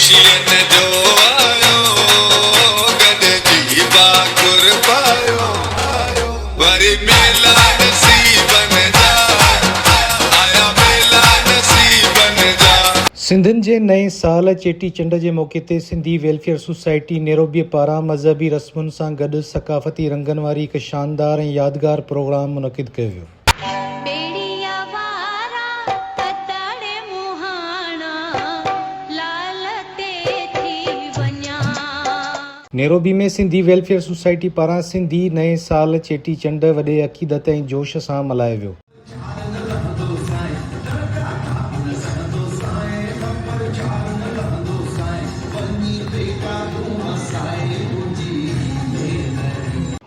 ख़ुशियुनि जो आयो गॾिजी बाकुर पायो वरी मेला नसीबनि जा आया मेला नसीबनि जा। सिंधियुनि जे नए साल चेटीचंड जे मौक़े ते सिंधी वेलफेयर सोसाइटी नेरोबीअ पारां मज़हबी रस्मुनि सां गॾु सक़ाफ़ती रंगनि वारी हिकु शानदार ऐं यादगार प्रोग्राम मुनक़िद कयो वियो। नेरोबी में सिंधी वेलफेयर सोसाइटी पारां सिंधी नए साल चेटीचंड वॾे अक़ीदत ऐं जोश सां मल्हायो वियो।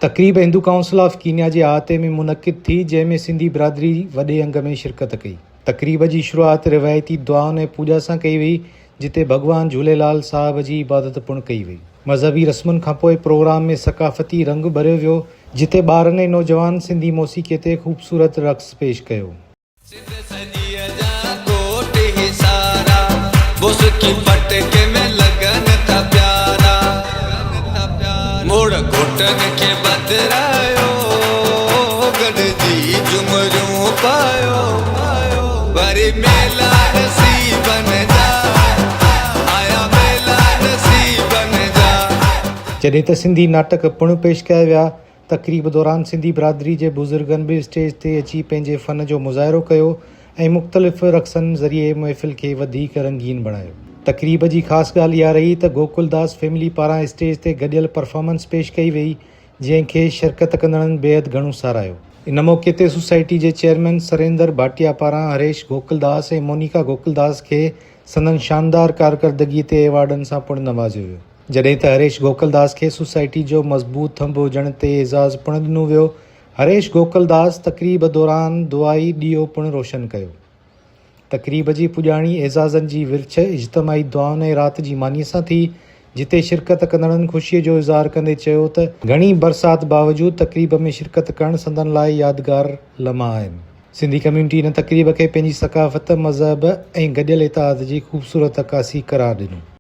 तक़रीब हिंदू काउंसिल ऑफ कीनिया जे अहाते में मुनक़िद थी, जंहिंमें सिंधी बिरादरी वॾे अंग में शिरकत कई। तक़रीब जी शुरूआति रिवायती दुआउनि ऐं पूॼा सां कई वई, जिते भॻवान झूलेलाल साहिब जी इबादत पिणु कई वई। मज़हबी रस्मुनि खां पोइ प्रोग्राम में सक़ाफ़ती रंग भरियो वियो, जिते ॿारनि ऐं नौजवान सिंधी मौसीक़ीअ ते ख़ूबसूरत रक़्स पेश कयो। घुटन खे बदिरायो गॾिजी झुमरियूं पायो वरी मेला नसीबनि जा आया मेला नसीबनि जा। जॾहिं त सिंधी नाटक पिणु पेश कया विया। तक़रीब दौरान सिंधी बिरादरी जे बुज़ुर्गनि बि स्टेज ते अची पंहिंजे फ़न जो मुज़ाहिरो कयो ऐं मुख़्तलिफ़ रक़्सनि ज़रिए महफ़िल खे वधीक रंगीन बणायो। तक़रीब जी ख़ासि ॻाल्हि इहा रही त गोकुलदास फैमिली पारां स्टेज ते गॾियल परफॉर्मेंस पेश कई वई, जंहिंखे शिरकत कंदड़नि बेहदि घणो सारायो। इन मौक़े ते सोसाइटी जे चेयरमैन सरेंद्र भाटिया पारां हरेश गोकुलदास ऐं मोनिका गोकुलदास खे संदनि शानदार कारकर्दगीअ ते एवार्डनि सां पिणु नवाज़ियो वियो। जॾहिं त हरेश गोकुलदास खे सोसाइटी जो मज़बूत थंभ हुजण ते एज़ाज़ पिणु ॾिनो वियो। हरेश गोकुलदास तक़रीब दौरान दुआई ॾीओ पिणु रोशन कयो। तक़रीब जी पुॼाणी एज़ाज़नि जी विर्छ इज्तमाही दुआउनि ऐं राति जी मानीअ सां थी, जिते शिरकत कंदड़नि ख़ुशीअ जो इज़हार कंदे चयो त घणी बरसाति बावजूदि तक़रीब में शिरकत करणु संदनि लाइ यादगार लम्हा आहिनि। सिंधी कम्यूनिटी इन तक़रीब खे पंहिंजी सक़ाफ़त, मज़हब ऐं गॾियल इतिहाद जी ख़ूबसूरत अक्कासी क़रार ॾिनो।